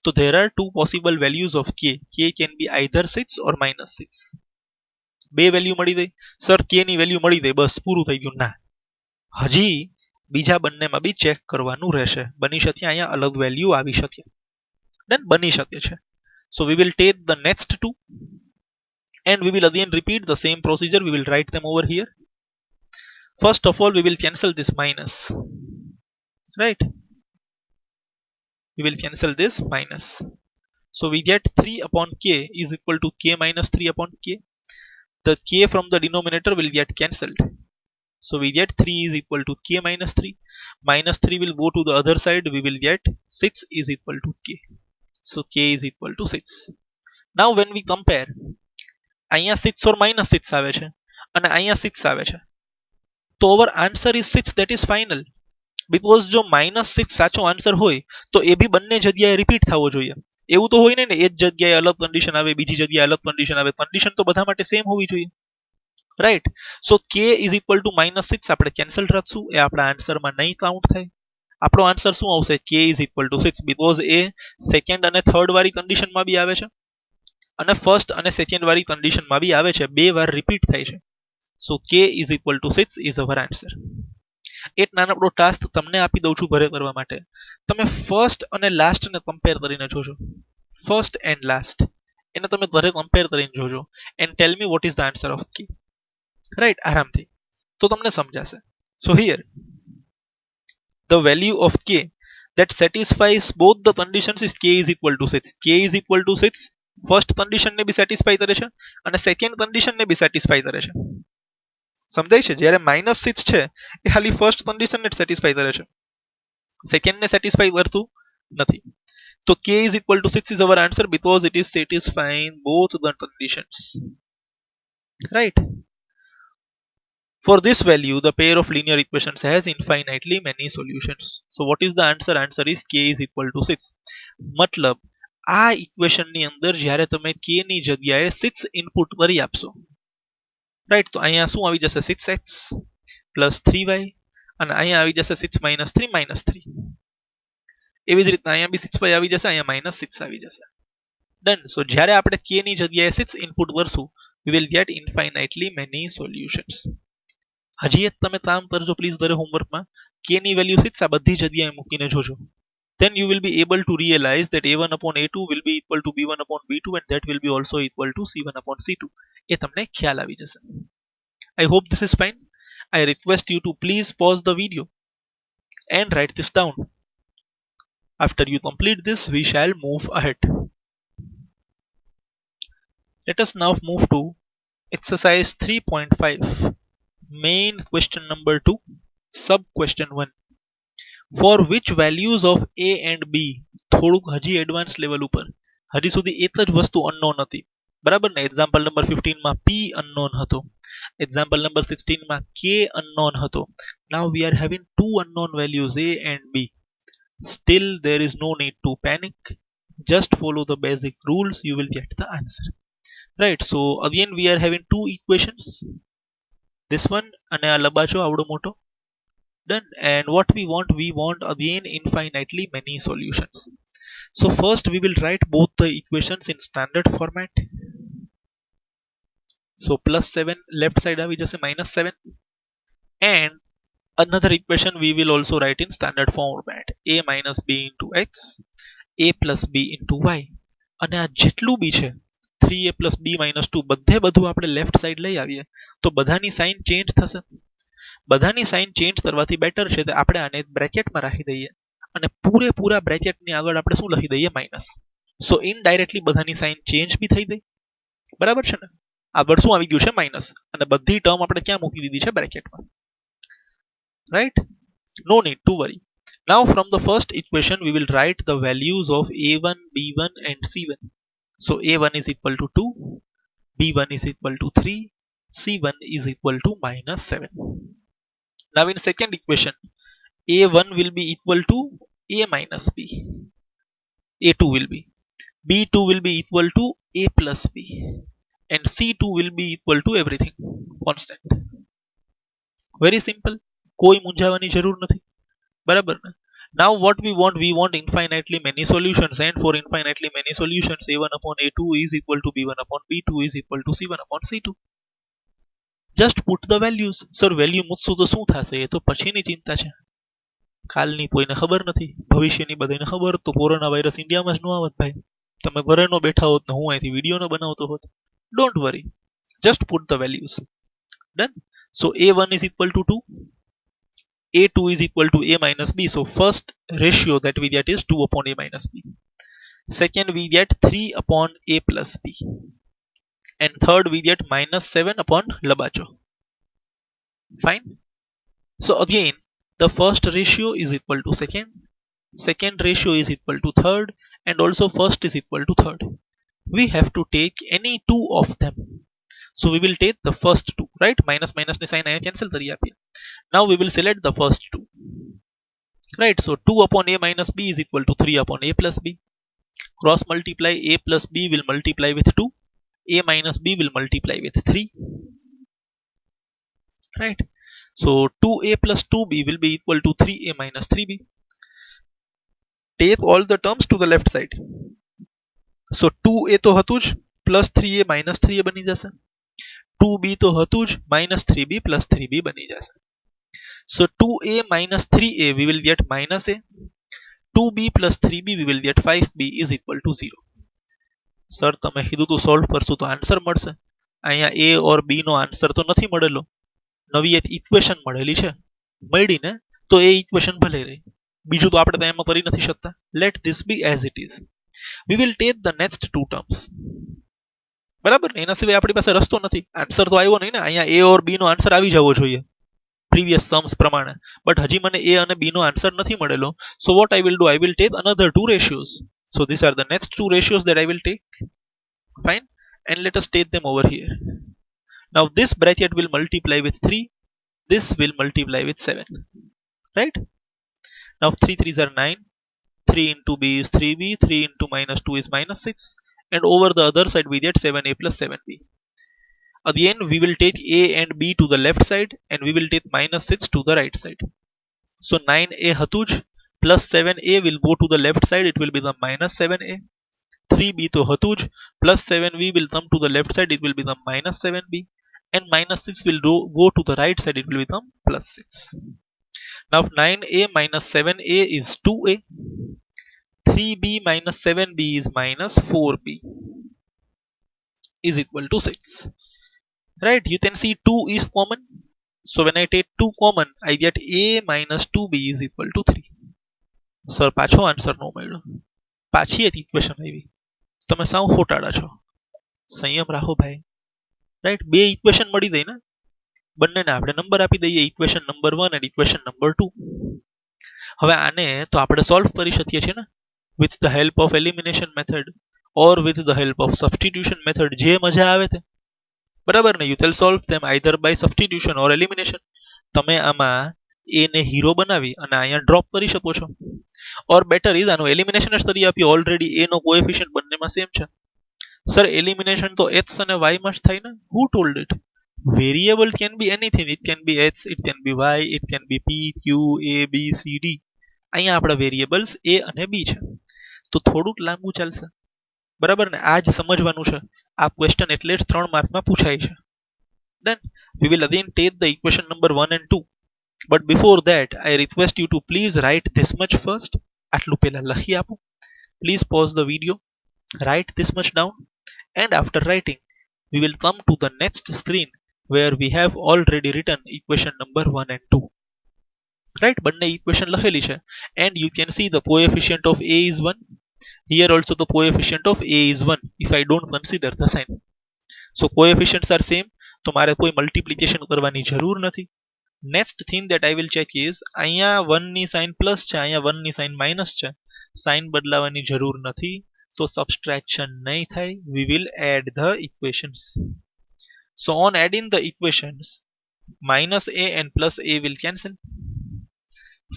So there are two possible values of k. K can be either 6 or minus 6. બે value મળી ગઈ. સર k ની વેલ્યુ મળી ગઈ, બસ પૂરું થઈ ગયું. ના, હજી બીજા બંનેમાં બી ચેક કરવાનું રહેશે. બની શકે અહીંયા અલગ વેલ્યુ આવી શકે. ડન? બની શકે છે. So we will take the next two and we will again repeat the same procedure. We will write them over here. First of all we will cancel this minus. Right? We will cancel this minus. So we get 3 upon k is equal to k minus 3 upon k. The k from the denominator will get cancelled. So we get 3 is equal to k minus 3. Minus 3 will go to the other side. We will get 6 is equal to k. So k is equal to 6. Now when we compare, અહીંયા 6 or minus 6 આવે છે અને અહીંયા 6 આવે છે. તો our answer is 6, that is final. Because જો minus 6 સાચો આન્સર હોય તો એ બી બંને જગ્યાએ રિપીટ થવો જોઈએ. એવું તો હોય ને, એ જ જગ્યાએ અલગ કન્ડિશન આવે, બીજી જગ્યાએ અલગ કન્ડિશન આવે. કન્ડિશન તો બધા માટે સેમ હોવી જોઈએ. Right? So k is equal to minus 6 આપણે કેન્સલ રાખશું, એ આપણા આન્સરમાં નહીં કાઉન્ટ થાય. આપણો આન્સર શું આવશે? k is equal to 6, because A second અને થર્ડ વાળી કન્ડિશનમાં બી આવે છે અને ફર્સ્ટ અને સેકન્ડ વાળી કન્ડિશનમાં બી આવે છે. બે વાર રિપીટ થાય છે. સો k is equal to 6 is our answer. એક નાનકડો ટાસ્ક તમને આપી દઉં છું ઘરે કરવા માટે. તમે ફર્સ્ટ અને લાસ્ટ ને કમ્પેર કરીને જોજો. ફર્સ્ટ એન્ડ લાસ્ટ એને તમે ઘરે કમ્પેર કરીને જોજો and tell me what is the answer of k. Right? આરામથી તો તમને સમજાશે. So here the value of k that satisfies both the conditions is k is equal to 6. k is equal to 6 first condition ને બી satisfy કરે છે અને second condition ને બી satisfy કરે છે. સમજાય છે? જ્યારે -6 છે એ ખાલી ફર્સ્ટ કન્ડિશન ને સેટિસ્ફાઈ કરે છે, સેકન્ડ ને સેટિસ્ફાઈ કરતું નથી. તો k is equal to 6 is our answer because it is satisfying both the conditions. Right? For this value the pair of linear equations has infinitely many solutions. So what is the answer? Answer is k is equal to 6. મતલબ આ equation ની અંદર જ્યારે તમે k ની જગ્યાએ 6 input કરી આપશો, રાઈટ, તો અહીંયા શું આવી જશે? 6x પ્લસ 3y અને અહીંયા આવી જશે 6 minus 3 minus 3. એવી જ રીતના અહીંયા બી 6y આવી જશે, અહીંયા -6 આવી જશે. ડન? સો જ્યારે આપણે k ની જગ્યાએ 6 ઇનપુટ કરશું we will get infinitely many solutions. હજી એક તમે કામ કરજો પ્લીઝ ઘરે હોમવર્કમાં. k ની વેલ્યુ 6 આ બધી જગ્યાએ મૂકીને જોજો. Then you will be able to realize that a1 upon a2 will be equal to b1 upon b2 and that will be also equal to c1 upon c2. એ તમને ખ્યાલ આવી જશે. I hope this is fine. I request you to please pause the video and write this down. After you complete this, we shall move ahead. Let us now move to exercise 3.5, main question number 2, sub question 1. For which values of a and b, થોડુંક હજી advance level ઉપર, હજી સુધી એક જ વસ્તુ unknown હતી, બરાબર ને? એક્ઝામ્પલ નંબર 15 માં p અનનોન હતો, એક્ઝામ્પલ નંબર 16 માં k અનનોન હતો. Now we are having two unknown values a and b. Still there is no need to panic, just follow the basic rules, you will get the answer. Right, so again we are having two equations, this one અને આ લબાચો આવડો મોટો. Done. And what we want again infinitely many solutions. So first we will write both the equations in standard format. So plus 7 left side આવી જશે minus 7, and another equation we will also write in standard format, a minus b into x, a plus b into y. અને આ જેટલું બી છે 3a plus b minus 2 બધે બધું આપણે left side લઈ આવીએ તો બધાની સાઇન ચેન્જ થશે. બધાની સાઇન ચેન્જ કરવાથી બેટર છે તો આપણે આને બ્રેકેટમાં રાખી દઈએ અને પૂરેપૂરા બ્રેકેટની આગળ આપણે શું લખી દઈએ માઇનસ. સો ઇનડાયરેક્ટલી બધાની સાઇન ચેન્જ બી થઈ ગઈ, બરાબર છે ને? આગળ શું આવી ગયું છે માઇનસ, અને બધી ટર્મ આપણે ક્યાં મૂકી દીધી છે બ્રેકેટમાં. Right, no need to worry. Now from the first equation we will write the values of a1, b1 and c1. So a1 is equal to 2, b1 is equal to 3, c1 is equal to minus 7. Now in second equation, a1 will be equal to a minus b, a2 will be, b2 will be equal to a plus b, and c2 will be equal to everything constant. Very simple, કોઈ મૂંઝાવાની જરૂર નથી, બરાબર ને? Now what we want infinitely many solutions, and for infinitely many solutions a1 upon a2 is equal to b1 upon b2 is equal to c1 upon c2. Just put the values. Sir, value મૂકશું તો શું થશે? એ તો પછીની ચિંતા છે, કાલની કોઈને ખબર નથી, ભવિષ્યની બધાને ખબર. તો કોરોના વાયરસ ઇન્ડિયામાં જ ન આવત ભાઈ, તમે ઘરે ન બેઠા હોત ને હું અહીંથી વિડીયો ન બનાવતો હોત. Don't worry, just put the values. Done. So a1 is equal to 2, a2 is equal to a minus b. So first ratio that we get is 2 upon a minus b. Second we get 3 upon a plus b. And third we get minus 7 upon labacho. Fine. So again the first ratio is equal to second ratio is equal to third, and also first is equal to third. We have to take any two of them. So we will take the first two, right? Minus minus ni sign aya cancel કરી આપીએ. Now we will select the first two, right? So 2 upon a minus b is equal to 3 upon a plus b. Cross multiply, a plus b will multiply with 2, a minus b will multiply with 3, right? So 2a plus 2b will be equal to 3a minus 3b. Take all the terms to the left side. So 2a તો હતું જ, plus 3a minus 3a બની જશે. 2b તો હતું જ, minus 3b plus 3b બની જશે. So 2a minus 3a we will get minus a, 2b plus 3b we will get 5b is equal to 0. Sir તમે કીધું તો સોલ્વ કરશું તો આન્સર મળશે. અહીંયા a or b નો આન્સર તો નથી મળેલો, નવી એક ઇક્વેશન મળેલી છે. મળી ને તો એ ઇક્વેશન ભલે રહી, બીજું તો આપણે તો એમાં કરી નથી શકતા. Let this be as it is. We will take the next two terms, બરાબર ને? એના સિવાય આપણી પાસે રસ્તો નથી. આન્સર તો આવ્યો નહીં ને, અહીંયા a or b નો આન્સર આવી જવો જોઈએ પ્રીવિયસ સમ્સ પ્રમાણે, બટ હજી મને a અને b નો આન્સર નથી મળેલો. So what I will do, I will take another two ratios. So these are the next two ratios that I will take. Fine, and let us take them over here. Now this bracket will multiply with 3, this will multiply with 7, right? Now 3 3s are 9, 3 into b is 3b, 3 into minus 2 is minus 6, and over the other side we get 7a plus 7b. Again we will take a and b to the left side, and we will take minus 6 to the right side. So 9a હતું જ, plus 7a will go to the left side, it will become minus 7a. 3b તો હતું જ, plus 7b will come to the left side, it will become minus 7b, and minus 6 will go to the right side, it will become plus 6. Now 9a minus 7a is 2a, 3b minus 7b is minus 4b is equal to 6. Right, you can see 2 is common. So when I take 2 common, I get a minus 2b is equal to 3. Sir પાછો answer નો મળ્યો, પાછી એક equation આવી, તમે સાવ ખોટાડા છો, સંયમ રાખો ભાઈ. રાઈટ, બે ઇક્વેશન મળી ગઈ ને, બંનેને આપણે નંબર આપી દઈએ, ઇક્વેશન નંબર 1 અને ઇક્વેશન નંબર 2. હવે આને તો આપણે સોલ્વ કરી શકીએ છીએ ને, with the help of elimination method or with the help of substitution method, જે મજા આવે તે. બરાબર ને, you can solve them either by substitution or elimination. તમે આમાં એ ને હીરો બનાવી અને અહીંયા ડ્રોપ કરી શકો છો, ઓર બેટર ઇઝ આનું એલિમિનેશન જ કરી આપ્યું, ઓલરેડી એ નો કોએફિશિયન્ટ બંનેમાં સેમ છે. સર એલિમિનેશન તો x અને y માં જ થાય ને, who told it? Variable can be anything, it can be x, it can be y, it can be p q a b c d. અહીંયા આપણા વેરિયેબલ્સ a અને b છે, તો થોડુંક લાંબુ ચાલશે. બરાબર ને, આ જ સમજવાનું છે. આ ક્વેશ્ચન એટલે જ 3 માર્કમાં પૂછાય છે. Done. We will again take the equation number 1 and 2. But before that I request you to please write this much first. આટલું પહેલા લખી આપો. Please pause the video, write this much down, and after writing we will come to the next screen where we have already written equation number 1 and 2. Right, બંને equation લખેલી છે, and you can see the coefficient of a is 1. Here also the coefficient of a is 1 if I don't consider the sign. So coefficients are same, તો મારે કોઈ multiplication કરવાની જરૂર નથી. Next thing that I will check is અહીંયા 1 ની sign plus છે, અહીંયા 1 ની સાઇન માઇનસ છે, સાઇન બદલાવાની જરૂર નથી, તો subtraction નહીં થાય. We will add the equations. So on adding the equations, minus a and plus a will cancel.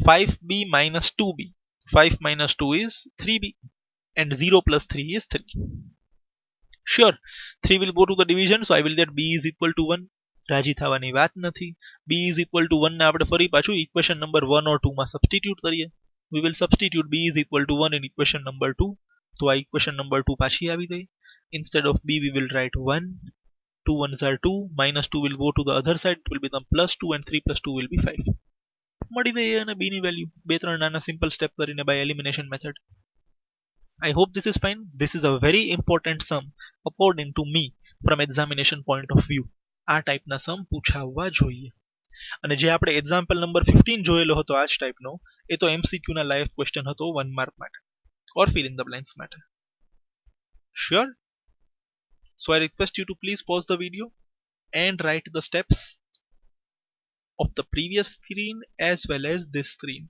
5b minus 2b, 5 minus 2 is 3b, and 0 plus 3 is 3. Sure, 3 will go to the division, so I will get b is equal to 1. રાજી થવાની વાત નથી. b is equal to 1 ને આપણે ફરી પાછું equation number 1 or 2 માં substitute કરીએ. We will substitute b is equal to 1 in equation number 2. તો આ ઇક્વેશન નંબર 2 પાછી આવી ગઈ. Instead of b we will write 1. 2 ones are 2, minus 2 will go to the other side, it will become plus 2, and 3 plus 2 will be 5. મળી ગઈ a અને b ની value, બે ત્રણ નાના સિમ્પલ સ્ટેપ કરીને by elimination method. I hope this is fine. This is a very important sum according to me from examination point of view. આ ટાઈપના સમ પૂછાવવા જોઈએ. અને જે આપણે એક્ઝામ્પલ નંબર 15 જોયેલો હતો આ જ ટાઈપનો, એ તો એમસીક્યુ ના લાઈવ ક્વેશ્ચન હતો 1 માર્ક માટે, or fill in the blanks માટે. Sure? So I request you to please pause the video and write the steps of the previous screen as well as this screen.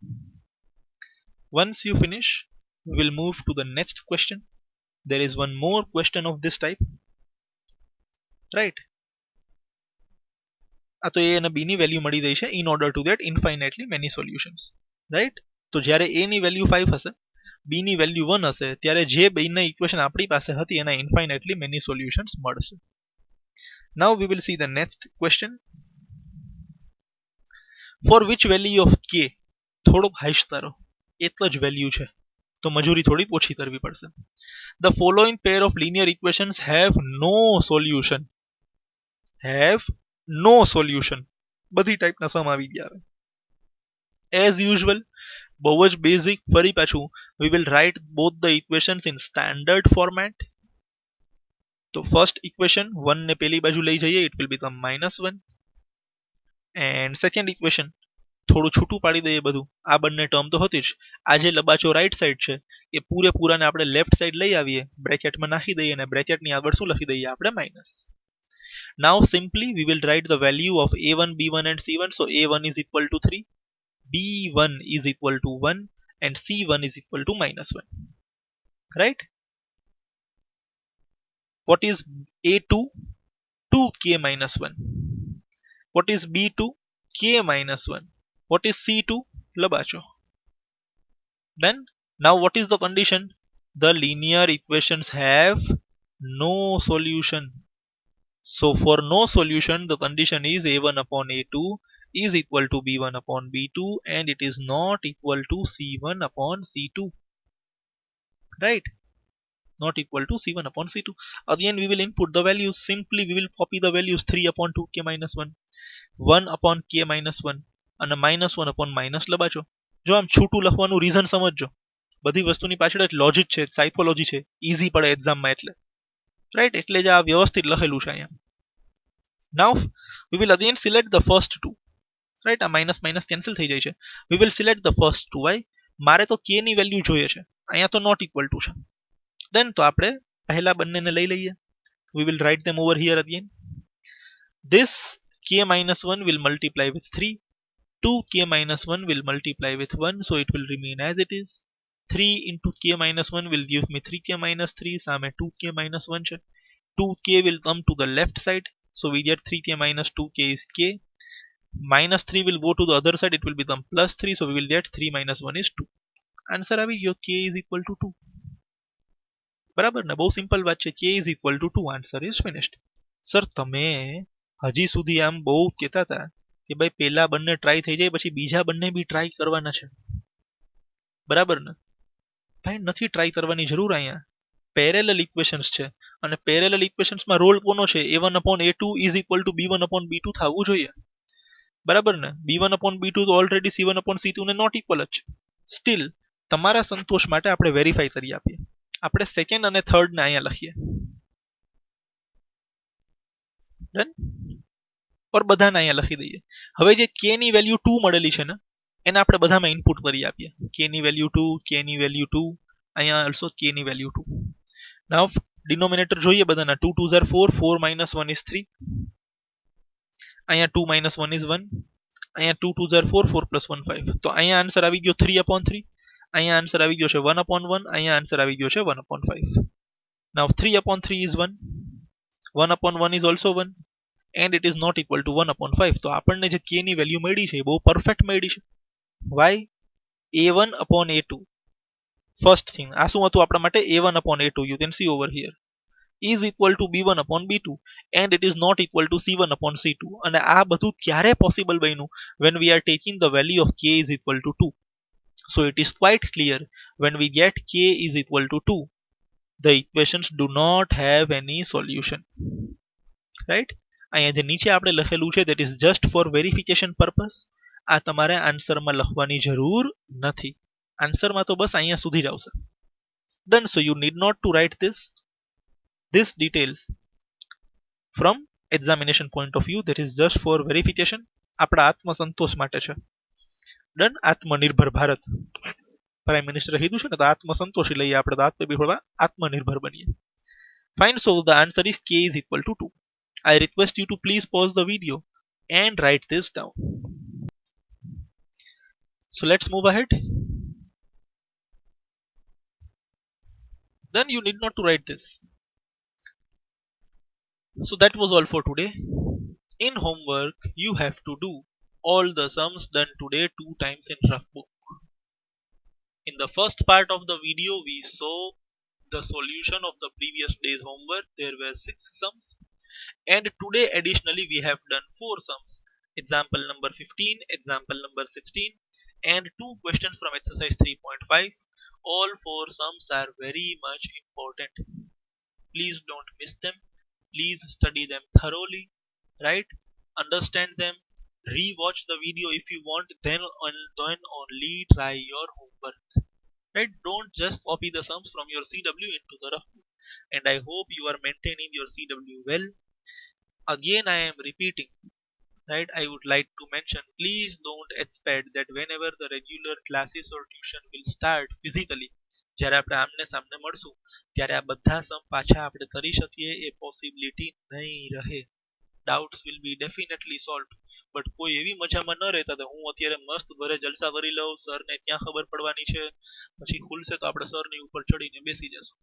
Once you finish, we will move to the next question. There is one more question of this type. Right? આ તો a અને b ની value મળી ગઈ છે in order to get infinitely many solutions. Right? તો જ્યારે a ની વેલ્યુ 5 હશે, b ની વેલ્યુ 1 હશે, ત્યારે જે બેના ઇક્વેશન આપણી પાસે હતી એના infinitely many solutions મળશે. Now we will see the next question. For which value of k, થોડોક હાઈશ તારો, એક જ વેલ્યુ છે તો મજૂરી થોડી ઓછી કરવી પડશે. The following pair of linear equations have no solution. Have no solution. બધી ટાઈપના સમ આવી ગયા હવે. As usual, બહુ જ બેઝિક, ફરી પાછું we will write both the equations in standard format. તો first equation 1 ને પેલી બાજુ લઈ જઈએ, it will become -1. and second equation થોડું છૂટું પાડી દઈએ બધું, આ બંને ટર્મ તો હતી જ, આ જે લબાચો રાઈટ સાઈડ છે એ પૂરેપૂરાને આપણે લેફ્ટ સાઈડ લઈ આવીએ, બ્રેકેટમાં નાખી દઈએ અને બ્રેકેટની આગળ શું લખી દઈએ આપણે minus. Now simply we will write the value of a1, b1 and c1. So a1 is equal to 3, b1 is equal to 1, and c1 is equal to -1. Right? What is a2? 2k minus 1. What is b2? k minus 1. What is c2? Labacho. Then now what is the condition? The linear equations have no solution. So for no solution, the condition is a1 upon a2 is equal to b1 upon b2, and it is not equal to c1 upon c2. Right? Not equal to c1 upon c2. Again we will input the values. Simply we will copy the values. 3 upon 2k minus 1, 1 upon k minus 1, અને -1 upon minus લબાચો. જો આમ છૂટું લખવાનું reason સમજજો, બધી વસ્તુની પાછળ એક લોજિક છે, સાયકોલોજી છે, ઈઝી પડે એક્ઝામમાં એટલે. રાઈટ? એટલે જ આ વ્યવસ્થિત લખેલું છે અહીંયા. Now we will again select the first two. Right? આ માઇનસ માઇનસ કેન્સલ થઈ જાય છે. We will select the first two y. મારે તો k ની વેલ્યુ જોઈએ છે, અહીંયા તો નોટ ઇક્વલ ટુ છે. ડન. તો આપણે પહેલા બંનેને લઈ લઈએ. we will write them over here again. This k minus 1 will multiply with 3. 2k minus 1 will multiply with 1, so it will remain as it is. 3 into k minus 1 will give me 3k minus 3, સામે 2k minus 1 છે. 2k will come to the left side, so we get 3k minus 2k is k. Minus 3 will go to the other side, it will become plus 3, so we will get 3 minus 1 is 2. Answer આવી ગયો, k is equal to 2. બરાબર ને? બહુ simple વાત છે. k is equal to 2, answer is finished. Sir તમે હજી સુધી આમ બહુ કહેતા હતા કે ભાઈ પેલા બંને ટ્રાય થઈ જાય પછી બીજા બંને બી ટ્રાય કરવાના છે, બરાબર ને? ભાઈ નથી ટ્રાય કરવાની જરૂર. અહીંયા પેરેલલ ઇક્વેશન્સ છે અને પેરેલલ ઇક્વેશન્સમાં રોલ કોનો છે? a1/a2 is equal to b1/b2 થવું જોઈએ, બરાબર ને? b1/b2 તો ઓલરેડી c1/c2 ને નોટ ઇક્વલ જ છે. સ્ટીલ તમારા સંતોષ માટે આપણે વેરીફાઈ કરી આપીએ. આપણે સેકન્ડ અને થર્ડ ને અહીંયા લખીએ. ડન. ઓર બધાને અહીંયા લખી દઈએ. હવે જે k ની વેલ્યુ 2 મળેલી છે ને એને આપણે બધામાં ઇનપુટ કરી આપીએ. k ની વેલ્યુ 2, k ની વેલ્યુ 2, અહીંયા ઓલસો k ની વેલ્યુ 2. નાઉ ડિનોમિનેટર જોઈએ બધાના. 2 2s are 4, 4 minus 1 is 3. અહીંયા 2 minus 1 is 1. અહીંયા 2 2s are 4, 4 plus 1 5. તો અહીંયા આન્સર આવી ગયો 3/3. અહીંયા આન્સર આવી ગયો છે 1/1. અહીંયા આન્સર આવી ગયો છે 1/5. નાઉ 3/3 is 1. 1/1 is also 1. and it is not equal to 1/5. તો આપણને જે k ની વેલ્યુ મળી છે એ બહુ પરફેક્ટ મળી છે. why? a1/a2. ફર્સ્ટ થિંગ આ શું હતું આપણા માટે? a1/a2. you can see over here is equal to b1/b2 and it is not equal to c1/c2. અને આ બધું ક્યારે પોસિબલ બન્યું? when we are taking the value of k is equal to 2. so it is quite clear, when we get k is equal to 2, the equations do not have any solution, right? અહીંયા જે નીચે આપણે લખેલું છે that is just for verification purpose. આ તમારે આન્સરમાં લખવાની જરૂર નથી. આન્સરમાં તો બસ અહીંયા સુધી જ આવશે. Done. So you need not to write this details from examination point of view. That is just for verification. આપણા આત્મસંતોષ માટે છે. Done. આત્મનિર્ભર ભારત પ્રાઇમ મિનિસ્ટર કીધું છે ને, તો આત્મસંતોષી લઈએ આપણે, તો આપણે બી થોડા આત્મનિર્ભર બનીએ. Fine. So the answer is k is equal to 2. I request you to please pause the video and write this down. So let's move ahead. Then you need not to write this. So that was all for today. In homework, you have to do all the sums done today 2 times in rough book. In the first part of the video, we saw the solution of the previous day's homework. There were 6 sums. And today additionally we have done 4 sums. Example number 15, example number 16 and 2 questions from exercise 3.5. All 4 sums are very much important. Please don't miss them. Please study them thoroughly, right? Understand them. Re-watch the video if you want, then only try your homework. Right? Don't just copy the sums from your CW into the rough book. And I hope you are maintaining your CW well. Again I am repeating, right? I would like to mention, please don't expect that whenever the regular classes or tuition will start physically, જ્યારે આપણે આમને સામને મળશું ત્યારે આ બધા સમ પાછા આપણે કરી શકીએ એ પોસિબિલિટી નહીં રહે. Doubts will be definitely solve. But કોઈ એવી મજામાં ન રહેતા તો હું અત્યારે મસ્ત ઘરે જલસા કરી લઉં, સરને ક્યાં ખબર પડવાની છે, પછી ખુલશે તો આપણે સરની ઉપર ચડીને બેસી જશું.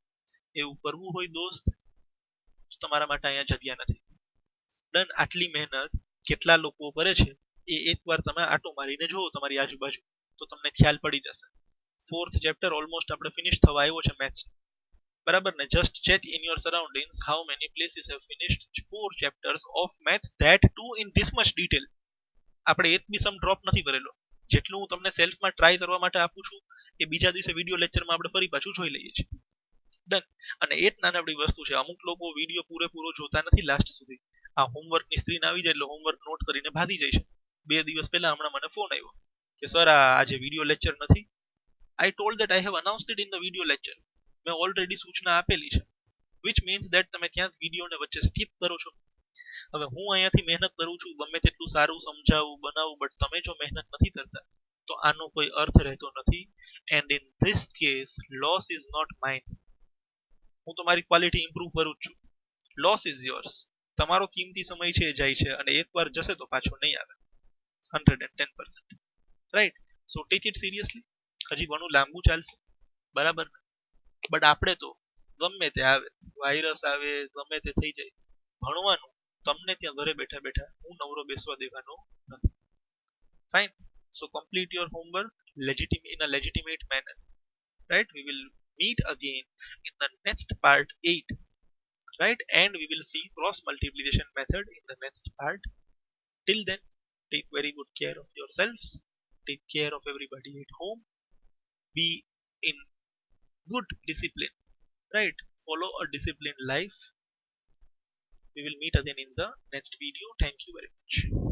એવું કરવું હોય દોસ્ત તો તમારા માટે અહીંયા જગ્યા નથી. ડન. આટલી મહેનત કેટલા લોકો કરે છે એ એકવાર તમે આટો મારીને જુઓ તમારી આજુબાજુ તો તમને ખ્યાલ પડી જશે. 4th ચેપ્ટર ઓલમોસ્ટ આપણે ફિનિશ થવા આવ્યો છે મેથ્સ, બરાબર ને? Just check in your surroundings how many places have finished 4 chapters of maths, that two in this much detail. આપણે એક બી સમ ડ્રોપ નથી કરેલો. જેટલું હું તમને સેલ્ફમાં ટ્રાય કરવા માટે આપું છું એ બીજા દિવસે વિડીયો લેક્ચરમાં આપણે ફરી પાછું જોઈ લઈએ છીએ. ડન. અને એ જ નાનકડી વસ્તુ છે, અમુક લોકો વિડીયો પૂરેપૂરો જોતા નથી લાસ્ટ સુધી. આ હોમવર્કની સ્ક્રીન આવી જાય એટલે હોમવર્ક નોટ કરીને ભાગી જાય છે. 2 દિવસ પહેલા હમણાં મને ફોન આવ્યો કે સર આજે વિડીયો લેક્ચર નથી. I told that I have announced it in the video lecture. મેં ઓલરેડી સૂચના આપેલી છે, which means that તમે ક્યાંક વિડીયોને વચ્ચે સ્કીપ કરો છો. હવે હું અહીંયાથી મહેનત કરું છું, ગમે તેટલું સારું સમજાવું બનાવું, બટ તમે જો મહેનત નથી કરતા તો આનો કોઈ અર્થ રહેતો નથી. And in this case loss is not mine. હું તો મારી ક્વોલિટી ઇમ્પ્રૂવ કરું જ છું. Loss is yours. તમારો કિંમતી સમય છે એ જાય છે અને એકવાર જશે તો પાછો નહીં આવે. 110%. Right. So take it seriously. હજી ઘણું લાંબુ ચાલશે, બરાબર. બટ આપણે તો ગમે તે આવે, વાયરસ આવે, ગમે તે થઈ જાય, ભણવાનું તમને ત્યાં ઘરે બેઠા બેઠા હું નવરો બેસવા દેવાનો નથી. Fine. So complete your homework in a legitimate manner. Right? We will meet again in the next part 8. Right? And we will see cross multiplication method in the next part. Till then, take very good care of yourselves. Take care of everybody at home. Be in good discipline. Right? Follow a disciplined life. We will meet again in the next video. Thank you very much.